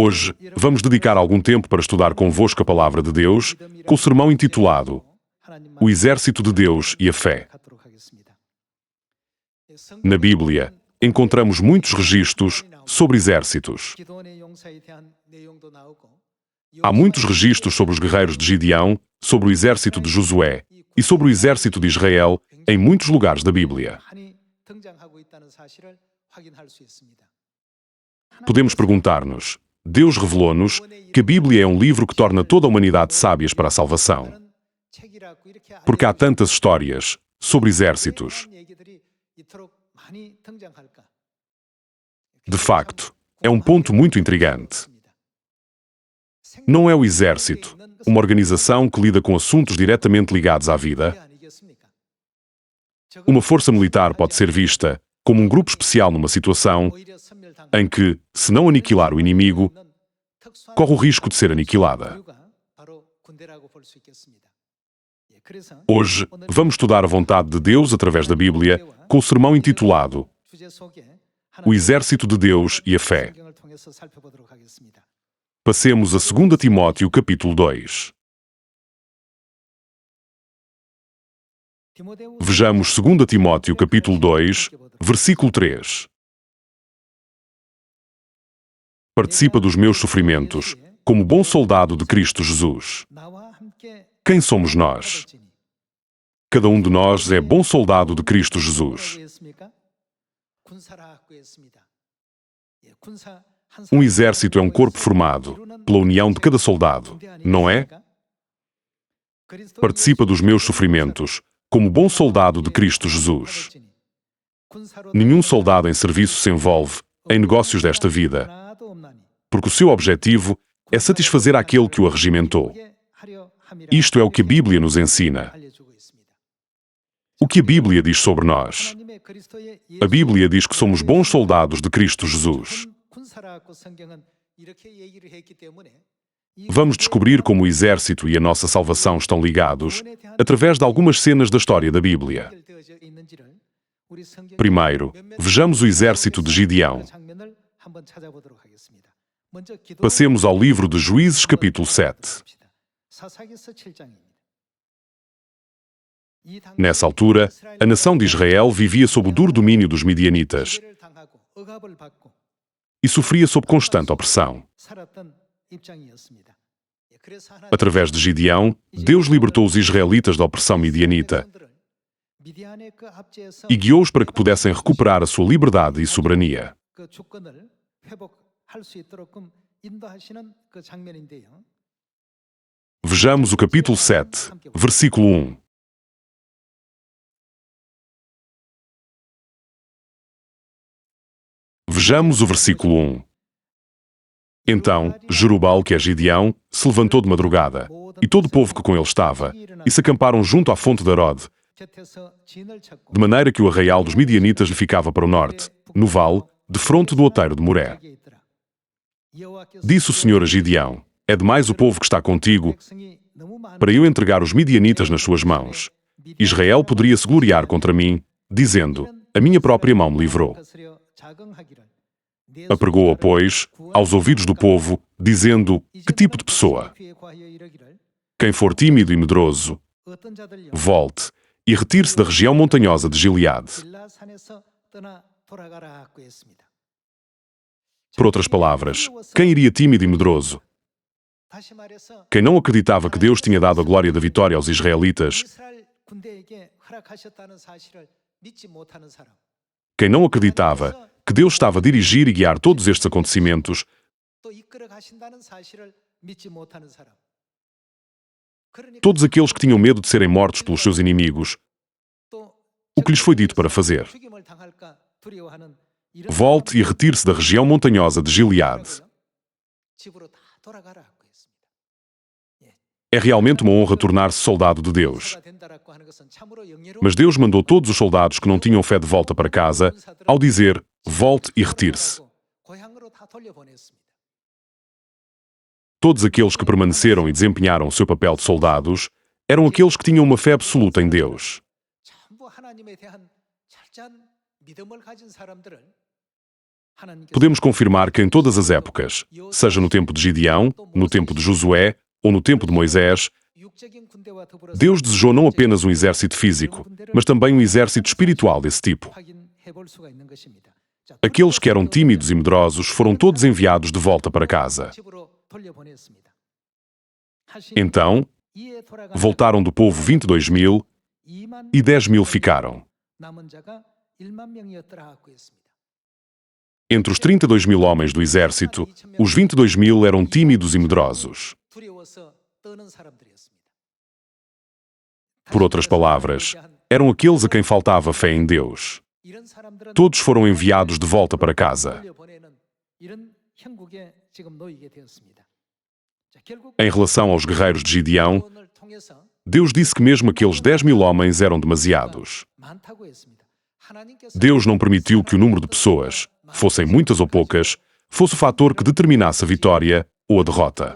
Hoje, vamos dedicar algum tempo para estudar convosco a Palavra de Deus, com o sermão intitulado O Exército de Deus e a Fé. Na Bíblia, encontramos muitos registros sobre exércitos. Há muitos registros sobre os guerreiros de Gideão, sobre o exército de Josué e sobre o exército de Israel em muitos lugares da Bíblia. Podemos perguntar-nos: Deus revelou-nos que a Bíblia é um livro que torna toda a humanidade sábias para a salvação. Porque há tantas histórias sobre exércitos. De facto, é um ponto muito intrigante. Não é o exército, uma organização que lida com assuntos diretamente ligados à vida? Uma força militar pode ser vista como um grupo especial numa situação em que, se não aniquilar o inimigo, corre o risco de ser aniquilada. Hoje, vamos estudar a vontade de Deus através da Bíblia, com o sermão intitulado O Exército de Deus e a Fé. Passemos a 2 Timóteo capítulo 2. Vejamos 2 Timóteo capítulo 2, versículo 3. Participa dos meus sofrimentos, como bom soldado de Cristo Jesus. Quem somos nós? Cada um de nós é bom soldado de Cristo Jesus. Um exército é um corpo formado pela união de cada soldado, não é? Participa dos meus sofrimentos, como bom soldado de Cristo Jesus. Nenhum soldado em serviço se envolve em negócios desta vida, porque o seu objetivo é satisfazer aquele que o arregimentou. Isto é o que a Bíblia nos ensina. O que a Bíblia diz sobre nós? A Bíblia diz que somos bons soldados de Cristo Jesus. Vamos descobrir como o exército e a nossa salvação estão ligados através de algumas cenas da história da Bíblia. Primeiro, vejamos o exército de Gideão. Passemos ao livro de Juízes, capítulo 7. Nessa altura, a nação de Israel vivia sob o duro domínio dos midianitas e sofria sob constante opressão. Através de Gideão, Deus libertou os israelitas da opressão midianita e guiou-os para que pudessem recuperar a sua liberdade e soberania. Vejamos o capítulo 7, versículo 1. Vejamos o versículo 1. Então, Jerubal, que é Gideão, se levantou de madrugada, e todo o povo que com ele estava, e se acamparam junto à fonte de Arode, de maneira que o arraial dos midianitas lhe ficava para o norte, no vale, defronte do outeiro de Moré. Disse o Senhor a Gideão: É demais o povo que está contigo, para eu entregar os midianitas nas suas mãos. Israel poderia se gloriar contra mim, dizendo: A minha própria mão me livrou. Apregou-a, pois, aos ouvidos do povo, dizendo: Que tipo de pessoa? Quem for tímido e medroso, volte e retire-se da região montanhosa de Gileade. Por outras palavras, quem iria tímido e medroso? Quem não acreditava que Deus tinha dado a glória da vitória aos israelitas? Quem não acreditava que Deus estava a dirigir e guiar todos estes acontecimentos? Todos aqueles que tinham medo de serem mortos pelos seus inimigos, o que lhes foi dito para fazer? Volte e retire-se da região montanhosa de Gileade. É realmente uma honra tornar-se soldado de Deus. Mas Deus mandou todos os soldados que não tinham fé de volta para casa, ao dizer: Volte e retire-se. Todos aqueles que permaneceram e desempenharam o seu papel de soldados eram aqueles que tinham uma fé absoluta em Deus. Podemos confirmar que em todas as épocas, seja no tempo de Gideão, no tempo de Josué ou no tempo de Moisés, Deus desejou não apenas um exército físico, mas também um exército espiritual desse tipo. Aqueles que eram tímidos e medrosos foram todos enviados de volta para casa. Então, voltaram do povo 22.000 e 10.000 ficaram. Entre os 32.000 homens do exército, os 22.000 eram tímidos e medrosos. Por outras palavras, eram aqueles a quem faltava fé em Deus. Todos foram enviados de volta para casa. Em relação aos guerreiros de Gideão, Deus disse que mesmo aqueles 10.000 homens eram demasiados. Deus não permitiu que o número de pessoas, fossem muitas ou poucas, fosse o fator que determinasse a vitória ou a derrota.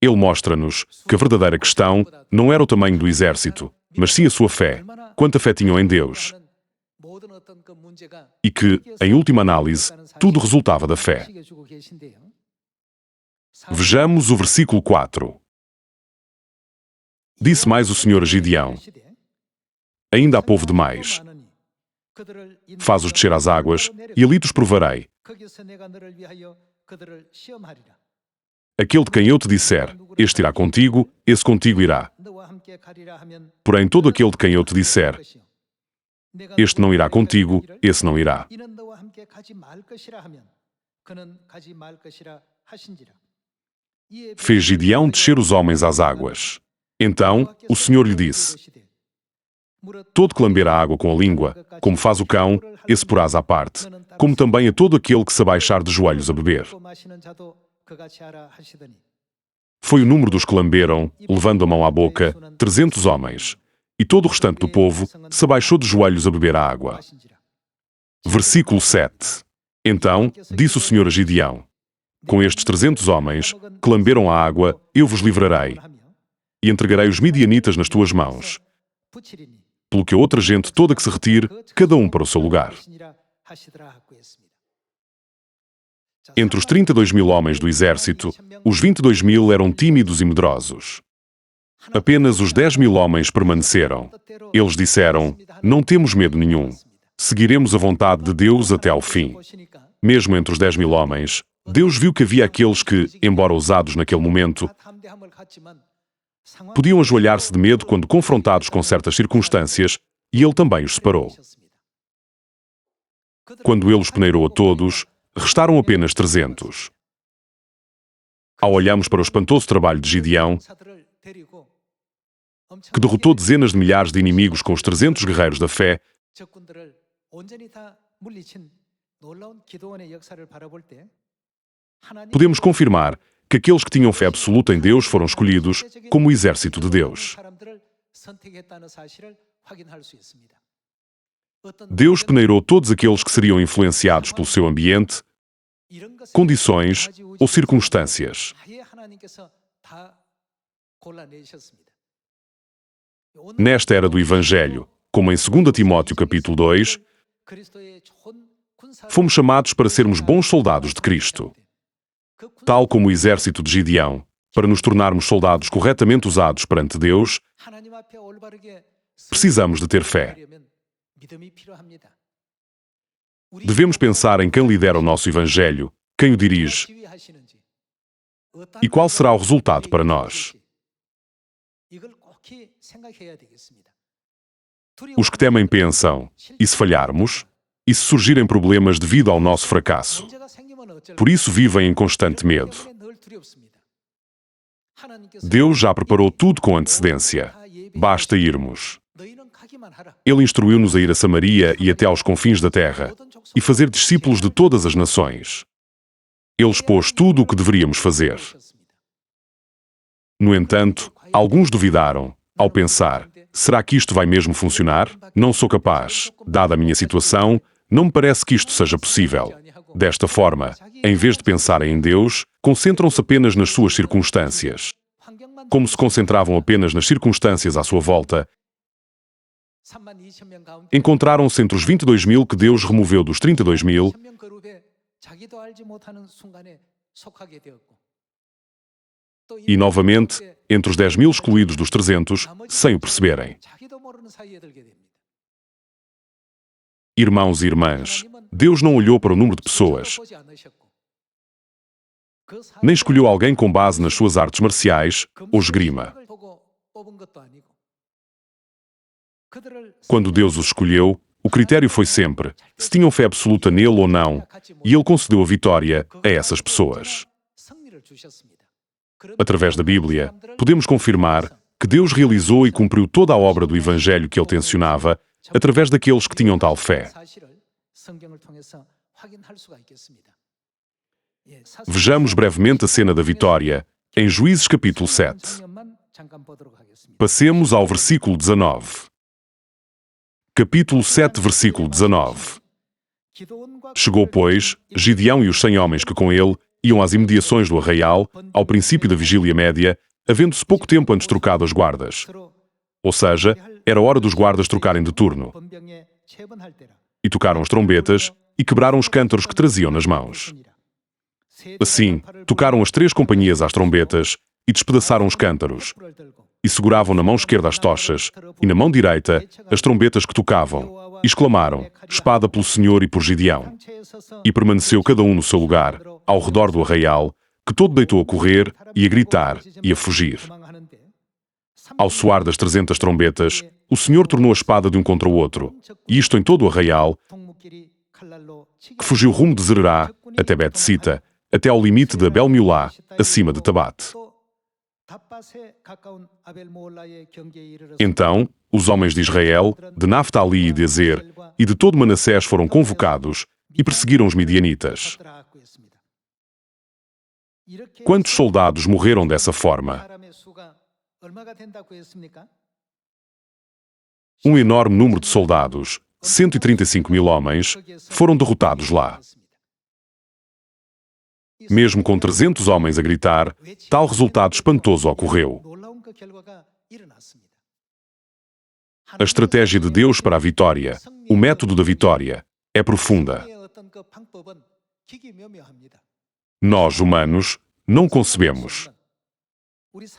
Ele mostra-nos que a verdadeira questão não era o tamanho do exército, mas sim a sua fé, quanta fé tinham em Deus, e que, em última análise, tudo resultava da fé. Vejamos o versículo 4. Disse mais o Senhor a Gideão: ainda há povo demais. Faz-os descer às águas, e ali os provarei. Aquele de quem eu te disser, este irá contigo, esse contigo irá. Porém, todo aquele de quem eu te disser, este não irá contigo, esse não irá. Fez Gideão descer os homens às águas. Então, o Senhor lhe disse: todo que lamber a água com a língua, como faz o cão, esse porás à parte, como também a todo aquele que se abaixar de joelhos a beber. Foi o número dos que lamberam, levando a mão à boca, 300 homens, e todo o restante do povo se abaixou de joelhos a beber a água. Versículo 7. Então, disse o Senhor a Gideão: com estes 300 homens, que lamberam a água, eu vos livrarei, e entregarei os midianitas nas tuas mãos, pelo que a outra gente toda que se retire, cada um para o seu lugar. Entre os 32.000 homens do exército, os 22.000 eram tímidos e medrosos. Apenas os 10.000 homens permaneceram. Eles disseram: não temos medo nenhum. Seguiremos a vontade de Deus até ao fim. Mesmo entre os 10.000 homens, Deus viu que havia aqueles que, embora ousados naquele momento, podiam ajoelhar-se de medo quando confrontados com certas circunstâncias, e Ele também os separou. Quando Ele os peneirou a todos, restaram apenas 300. Ao olharmos para o espantoso trabalho de Gideão, que derrotou dezenas de milhares de inimigos com os 300 guerreiros da fé, podemos confirmar que aqueles que tinham fé absoluta em Deus foram escolhidos como o exército de Deus. Deus peneirou todos aqueles que seriam influenciados pelo seu ambiente, condições ou circunstâncias. Nesta era do Evangelho, como em 2 Timóteo capítulo 2, fomos chamados para sermos bons soldados de Cristo. Tal como o exército de Gideão, para nos tornarmos soldados corretamente usados perante Deus, precisamos de ter fé. Devemos pensar em quem lidera o nosso Evangelho, quem o dirige, e qual será o resultado para nós. Os que temem pensam: e se falharmos? E se surgirem problemas devido ao nosso fracasso? Por isso vivem em constante medo. Deus já preparou tudo com antecedência. Basta irmos. Ele instruiu-nos a ir a Samaria e até aos confins da terra, e fazer discípulos de todas as nações. Ele expôs tudo o que deveríamos fazer. No entanto, alguns duvidaram, ao pensar: será que isto vai mesmo funcionar? Não sou capaz. Dada a minha situação, não me parece que isto seja possível. Desta forma, em vez de pensarem em Deus, concentram-se apenas nas suas circunstâncias. Como se concentravam apenas nas circunstâncias à sua volta, Encontraram-se entre os 22.000 que Deus removeu dos 32.000 e, novamente, entre os 10.000 excluídos dos 300, sem o perceberem. Irmãos e irmãs, Deus não olhou para o número de pessoas, nem escolheu alguém com base nas suas artes marciais ou esgrima. Quando Deus os escolheu, o critério foi sempre se tinham fé absoluta nele ou não, e ele concedeu a vitória a essas pessoas. Através da Bíblia, podemos confirmar que Deus realizou e cumpriu toda a obra do Evangelho que ele tensionava através daqueles que tinham tal fé. Vejamos brevemente a cena da vitória, em Juízes capítulo 7. Passemos ao versículo 19. Capítulo 7, versículo 19. Chegou, pois, Gideão e os 100 homens que com ele iam às imediações do arraial, ao princípio da vigília média, havendo-se pouco tempo antes trocado as guardas. Ou seja, era hora dos guardas trocarem de turno. E tocaram as trombetas e quebraram os cântaros que traziam nas mãos. Assim, tocaram as 3 companhias às trombetas e despedaçaram os cântaros. E seguravam na mão esquerda as tochas, e na mão direita as trombetas que tocavam, e exclamaram: espada pelo Senhor e por Gideão. E permaneceu cada um no seu lugar, ao redor do arraial, que todo deitou a correr, e a gritar, e a fugir. Ao soar das 300 trombetas, o Senhor tornou a espada de um contra o outro, e isto em todo o arraial, que fugiu rumo de Zererá, até Bet-sita, até ao limite de Abel-Miolá, acima de Tabate. Então, os homens de Israel, de Naftali e de Azer, e de todo Manassés foram convocados e perseguiram os midianitas. Quantos soldados morreram dessa forma? Um enorme número de soldados, 135.000 homens, foram derrotados lá. Mesmo com 300 homens a gritar, tal resultado espantoso ocorreu. A estratégia de Deus para a vitória, o método da vitória, é profunda. Nós, humanos, não concebemos.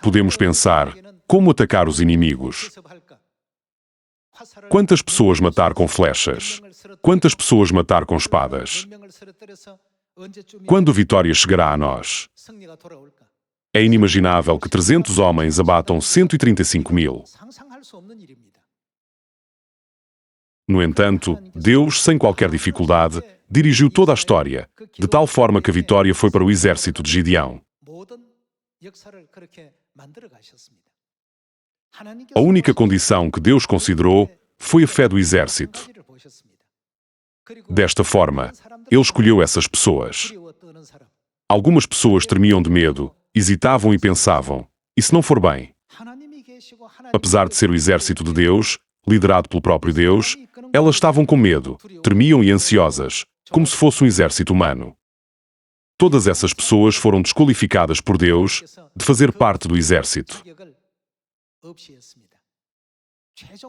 Podemos pensar, como atacar os inimigos? Quantas pessoas matar com flechas? Quantas pessoas matar com espadas? Quando a vitória chegará a nós? É inimaginável que 300 homens abatam 135.000. No entanto, Deus, sem qualquer dificuldade, dirigiu toda a história, de tal forma que a vitória foi para o exército de Gideão. A única condição que Deus considerou foi a fé do exército. Desta forma, Ele escolheu essas pessoas. Algumas pessoas tremiam de medo, hesitavam e pensavam: e se não for bem? Apesar de ser o exército de Deus, liderado pelo próprio Deus, elas estavam com medo, tremiam e ansiosas, como se fosse um exército humano. Todas essas pessoas foram desqualificadas por Deus de fazer parte do exército.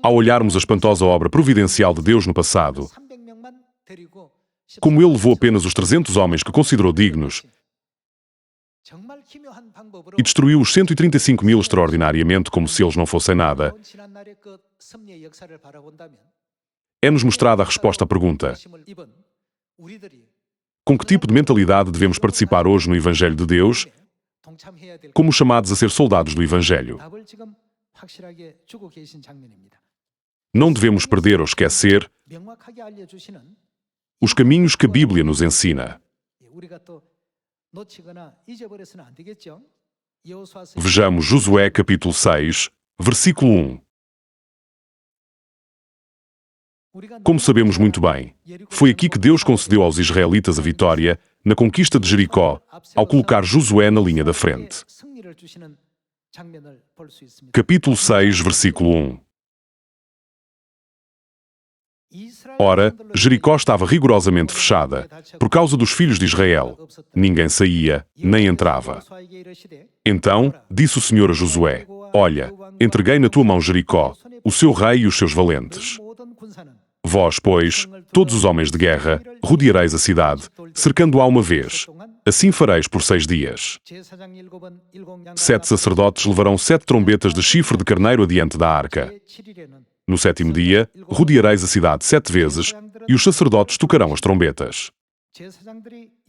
Ao olharmos a espantosa obra providencial de Deus no passado, como Ele levou apenas os 300 homens que considerou dignos e destruiu os 135.000 extraordinariamente como se eles não fossem nada, é-nos mostrada a resposta à pergunta: com que tipo de mentalidade devemos participar hoje no Evangelho de Deus, como chamados a ser soldados do Evangelho? Não devemos perder ou esquecer os caminhos que a Bíblia nos ensina. Vejamos Josué capítulo 6, versículo 1. Como sabemos muito bem, foi aqui que Deus concedeu aos israelitas a vitória na conquista de Jericó, ao colocar Josué na linha da frente. Capítulo 6, versículo 1. Ora, Jericó estava rigorosamente fechada, por causa dos filhos de Israel. Ninguém saía, nem entrava. Então, disse o Senhor a Josué: olha, entreguei na tua mão Jericó, o seu rei e os seus valentes. Vós, pois, todos os homens de guerra, rodeareis a cidade, cercando-a uma vez. Assim fareis por 6 dias. 7 sacerdotes levarão 7 trombetas de chifre de carneiro adiante da arca. No 7º dia, rodeareis a cidade 7 vezes, e os sacerdotes tocarão as trombetas.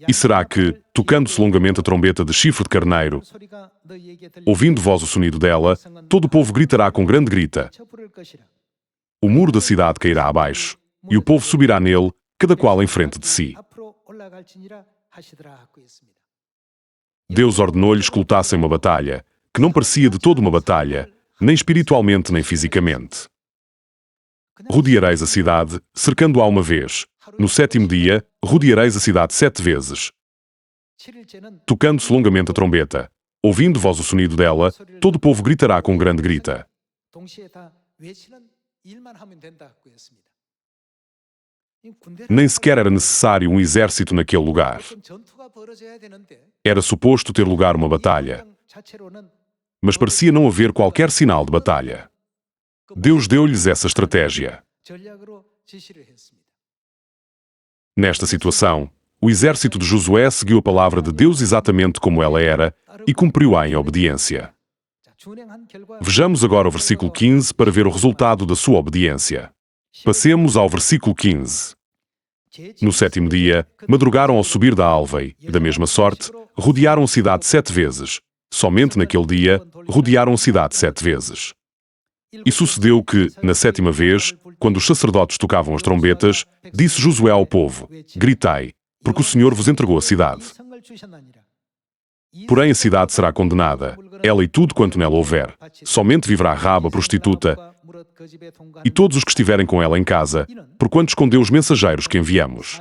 E será que, tocando-se longamente a trombeta de chifre de carneiro, ouvindo vós o sonido dela, todo o povo gritará com grande grita. O muro da cidade cairá abaixo, e o povo subirá nele, cada qual em frente de si. Deus ordenou-lhes que lutassem uma batalha, que não parecia de todo uma batalha, nem espiritualmente nem fisicamente. Rodeareis a cidade, cercando-a uma vez. No 7º dia, rodeareis a cidade 7 vezes. Tocando-se longamente a trombeta, ouvindo vós o sonido dela, todo o povo gritará com grande grita. Nem sequer era necessário um exército naquele lugar. Era suposto ter lugar uma batalha, mas parecia não haver qualquer sinal de batalha. Deus deu-lhes essa estratégia. Nesta situação, o exército de Josué seguiu a palavra de Deus exatamente como ela era e cumpriu-a em obediência. Vejamos agora o versículo 15 para ver o resultado da sua obediência. Passemos ao versículo 15. No 7º dia, madrugaram ao subir da alvei, e da mesma sorte, rodearam a cidade 7 vezes. Somente naquele dia, rodearam a cidade 7 vezes. E sucedeu que, na 7ª vez, quando os sacerdotes tocavam as trombetas, disse Josué ao povo: gritai, porque o Senhor vos entregou a cidade. Porém a cidade será condenada, ela e tudo quanto nela houver. Somente viverá Raab, a prostituta, e todos os que estiverem com ela em casa, porquanto escondeu os mensageiros que enviamos.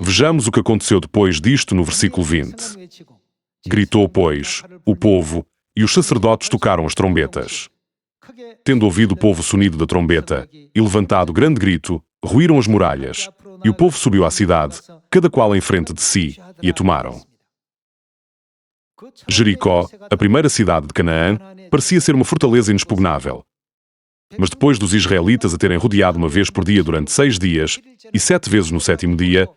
Vejamos o que aconteceu depois disto no versículo 20. Gritou, pois, o povo, e os sacerdotes tocaram as trombetas. Tendo ouvido o povo o sonido da trombeta, e levantado grande grito, ruíram as muralhas, e o povo subiu à cidade, cada qual em frente de si, e a tomaram. Jericó, a primeira cidade de Canaã, parecia ser uma fortaleza inexpugnável. Mas depois dos israelitas a terem rodeado uma vez por dia durante 6 dias, e 7 vezes no 7º dia,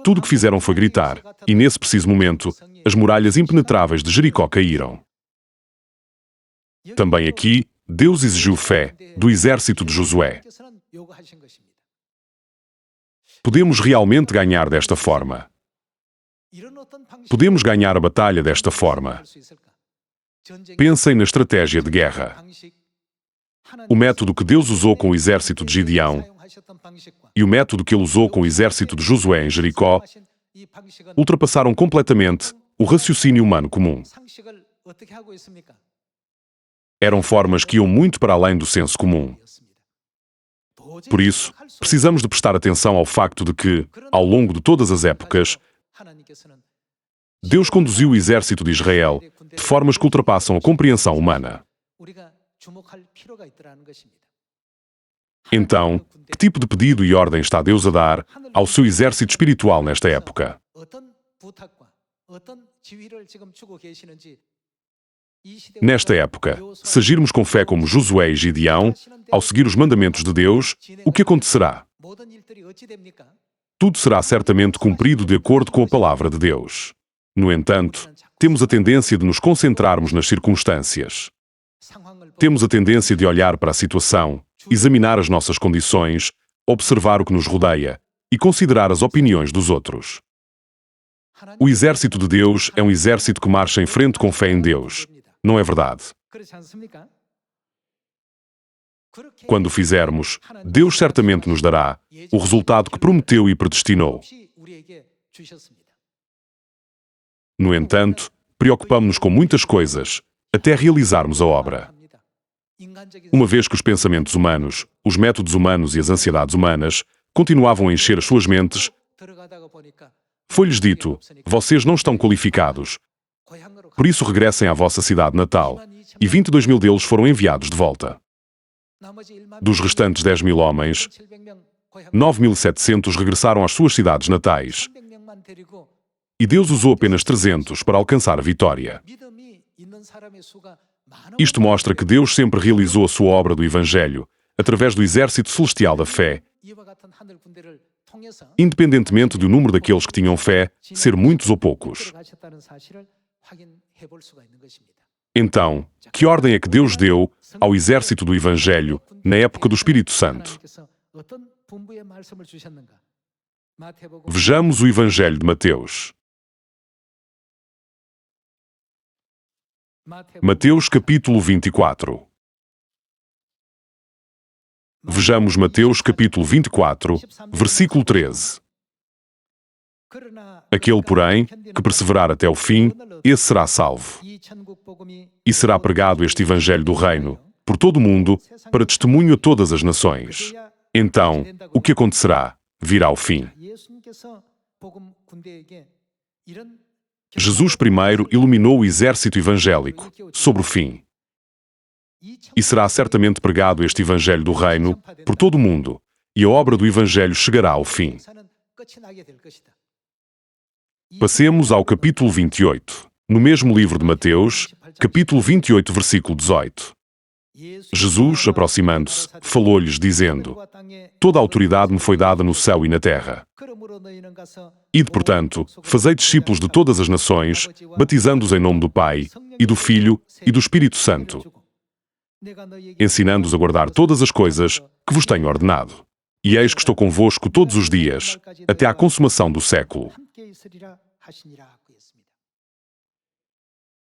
tudo o que fizeram foi gritar, e nesse preciso momento, as muralhas impenetráveis de Jericó caíram. Também aqui, Deus exigiu fé do exército de Josué. Podemos realmente ganhar desta forma. Podemos ganhar a batalha desta forma. Pensem na estratégia de guerra. O método que Deus usou com o exército de Gideão e o método que ele usou com o exército de Josué em Jericó ultrapassaram completamente o raciocínio humano comum. Eram formas que iam muito para além do senso comum. Por isso, precisamos de prestar atenção ao facto de que, ao longo de todas as épocas, Deus conduziu o exército de Israel de formas que ultrapassam a compreensão humana. Então, que tipo de pedido e ordem está Deus a dar ao seu exército espiritual nesta época? Nesta época, se agirmos com fé como Josué e Gideão, ao seguir os mandamentos de Deus, o que acontecerá? Tudo será certamente cumprido de acordo com a palavra de Deus. No entanto, temos a tendência de nos concentrarmos nas circunstâncias. Temos a tendência de olhar para a situação, examinar as nossas condições, observar o que nos rodeia e considerar as opiniões dos outros. O exército de Deus é um exército que marcha em frente com fé em Deus. Não é verdade? Quando o fizermos, Deus certamente nos dará o resultado que prometeu e predestinou. No entanto, preocupamos-nos com muitas coisas, até realizarmos a obra. Uma vez que os pensamentos humanos, os métodos humanos e as ansiedades humanas continuavam a encher as suas mentes, foi-lhes dito: vocês não estão qualificados, por isso regressem à vossa cidade natal, e 22.000 deles foram enviados de volta. Dos restantes 10.000 homens, 9.700 regressaram às suas cidades natais, e Deus usou apenas 300 para alcançar a vitória. Isto mostra que Deus sempre realizou a sua obra do Evangelho através do exército celestial da fé, independentemente do número daqueles que tinham fé ser muitos ou poucos. Então, que ordem é que Deus deu ao exército do Evangelho na época do Espírito Santo? Vejamos o Evangelho de Mateus. Mateus capítulo 24. Vejamos Mateus capítulo 24, versículo 13. Aquele, porém, que perseverar até o fim, esse será salvo. E será pregado este Evangelho do Reino por todo o mundo, para testemunho a todas as nações. Então, o que acontecerá? Virá o fim. Jesus primeiro iluminou o exército evangélico sobre o fim. E será certamente pregado este Evangelho do Reino por todo o mundo, e a obra do Evangelho chegará ao fim. Passemos ao capítulo 28. No mesmo livro de Mateus, capítulo 28, versículo 18. Jesus, aproximando-se, falou-lhes, dizendo: Toda a autoridade me foi dada no céu e na terra. Ide, portanto, fazei discípulos de todas as nações, batizando-os em nome do Pai, e do Filho, e do Espírito Santo, ensinando-os a guardar todas as coisas que vos tenho ordenado. E eis que estou convosco todos os dias, até à consumação do século.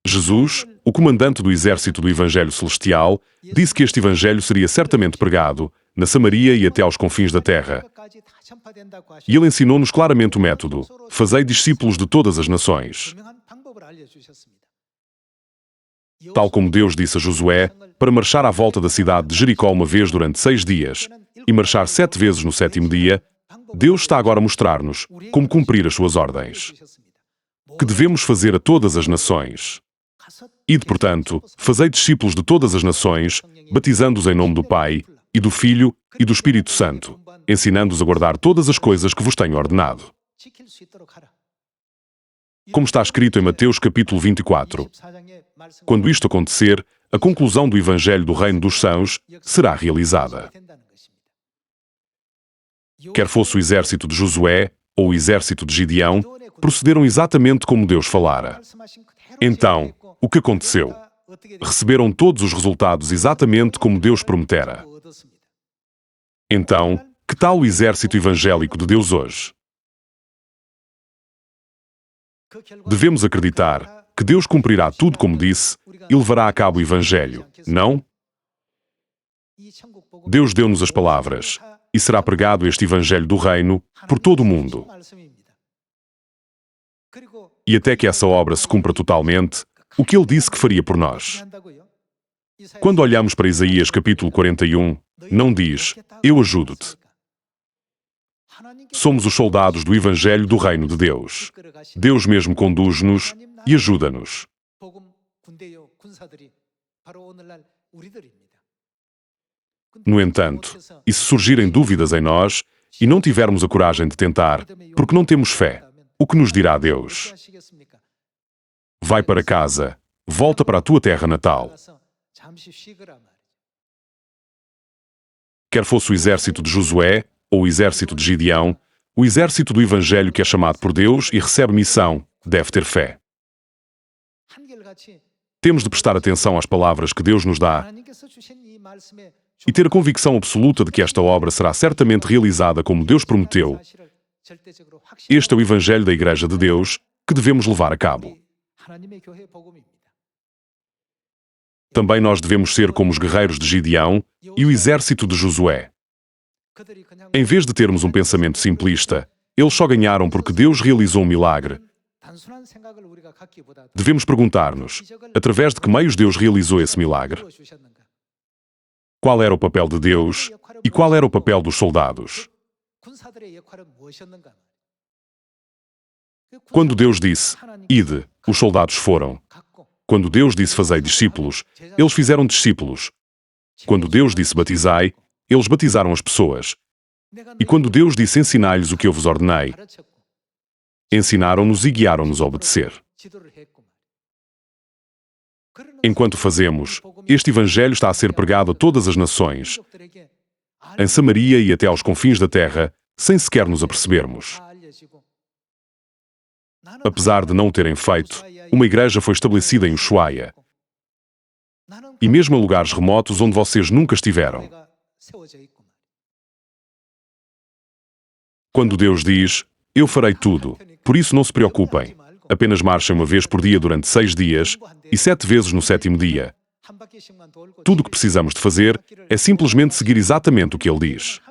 Jesus, o comandante do exército do Evangelho Celestial, disse que este Evangelho seria certamente pregado na Samaria e até aos confins da terra. E ele ensinou-nos claramente o método: fazei discípulos de todas as nações. Tal como Deus disse a Josué, para marchar à volta da cidade de Jericó uma vez durante 6 dias, e marchar 7 vezes no 7º dia, Deus está agora a mostrar-nos como cumprir as suas ordens. Que devemos fazer a todas as nações. Ide, portanto, fazei discípulos de todas as nações, batizando-os em nome do Pai, e do Filho, e do Espírito Santo, ensinando-os a guardar todas as coisas que vos tenho ordenado. Como está escrito em Mateus capítulo 24, quando isto acontecer, a conclusão do Evangelho do Reino dos Céus será realizada. Quer fosse o exército de Josué ou o exército de Gideão, procederam exatamente como Deus falara. Então, o que aconteceu? Receberam todos os resultados exatamente como Deus prometera. Então, que tal o exército evangélico de Deus hoje? Devemos acreditar que Deus cumprirá tudo como disse e levará a cabo o Evangelho, não? Deus deu-nos as palavras, e será pregado este Evangelho do Reino por todo o mundo. E até que essa obra se cumpra totalmente, o que Ele disse que faria por nós. Quando olhamos para Isaías capítulo 41, não diz: eu ajudo-te. Somos os soldados do Evangelho do Reino de Deus. Deus mesmo conduz-nos e ajuda-nos. No entanto, e se surgirem dúvidas em nós, e não tivermos a coragem de tentar, porque não temos fé, o que nos dirá Deus? Vai para casa, volta para a tua terra natal. Quer fosse o exército de Josué ou o exército de Gideão, o exército do Evangelho que é chamado por Deus e recebe missão, deve ter fé. Temos de prestar atenção às palavras que Deus nos dá e ter a convicção absoluta de que esta obra será certamente realizada como Deus prometeu. Este é o Evangelho da Igreja de Deus que devemos levar a cabo. Também nós devemos ser como os guerreiros de Gideão e o exército de Josué. Em vez de termos um pensamento simplista, eles só ganharam porque Deus realizou um milagre. Devemos perguntar-nos, através de que meios Deus realizou esse milagre? Qual era o papel de Deus e qual era o papel dos soldados? Quando Deus disse, ide, os soldados foram. Quando Deus disse fazei discípulos, eles fizeram discípulos. Quando Deus disse batizai, eles batizaram as pessoas. E quando Deus disse ensinai-lhes o que eu vos ordenei, ensinaram-nos e guiaram-nos a obedecer. Enquanto fazemos, este Evangelho está a ser pregado a todas as nações, em Samaria e até aos confins da terra, sem sequer nos apercebermos. Apesar de não o terem feito, uma igreja foi estabelecida em Ushuaia, e mesmo em lugares remotos onde vocês nunca estiveram. Quando Deus diz, eu farei tudo, por isso não se preocupem, apenas marchem uma vez por dia durante 6 dias, e 7 vezes no 7º dia. Tudo o que precisamos de fazer é simplesmente seguir exatamente o que Ele diz.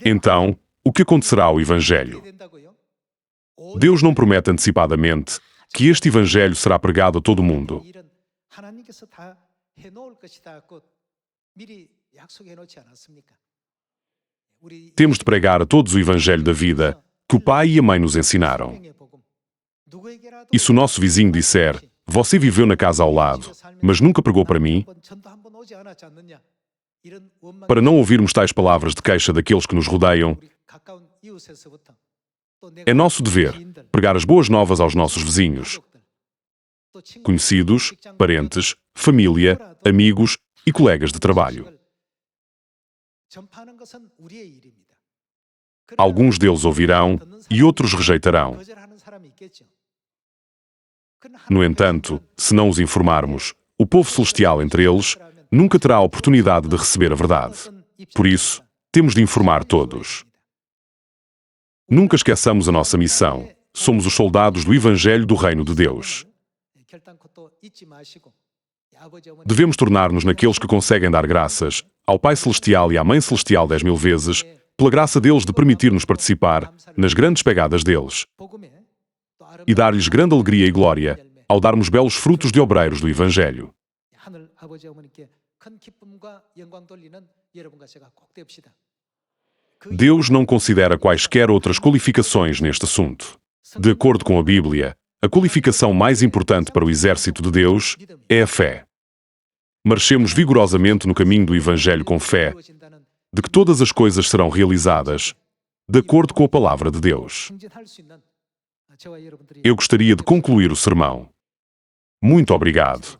Então, o que acontecerá ao Evangelho? Deus não promete antecipadamente que este Evangelho será pregado a todo mundo. Temos de pregar a todos o Evangelho da vida que o pai e a mãe nos ensinaram. E se o nosso vizinho disser, você viveu na casa ao lado, mas nunca pregou para mim, para não ouvirmos tais palavras de queixa daqueles que nos rodeiam, é nosso dever pregar as boas novas aos nossos vizinhos, conhecidos, parentes, família, amigos e colegas de trabalho. Alguns deles ouvirão e outros rejeitarão. No entanto, se não os informarmos, o povo celestial entre eles nunca terá a oportunidade de receber a verdade. Por isso, temos de informar todos. Nunca esqueçamos a nossa missão. Somos os soldados do Evangelho do Reino de Deus. Devemos tornar-nos naqueles que conseguem dar graças ao Pai Celestial e à Mãe Celestial 10.000 vezes, pela graça deles de permitir-nos participar nas grandes pegadas deles e dar-lhes grande alegria e glória ao darmos belos frutos de obreiros do Evangelho. Deus não considera quaisquer outras qualificações neste assunto. De acordo com a Bíblia, a qualificação mais importante para o exército de Deus é a fé. Marchemos vigorosamente no caminho do Evangelho com fé, de que todas as coisas serão realizadas, de acordo com a palavra de Deus. Eu gostaria de concluir o sermão. Muito obrigado.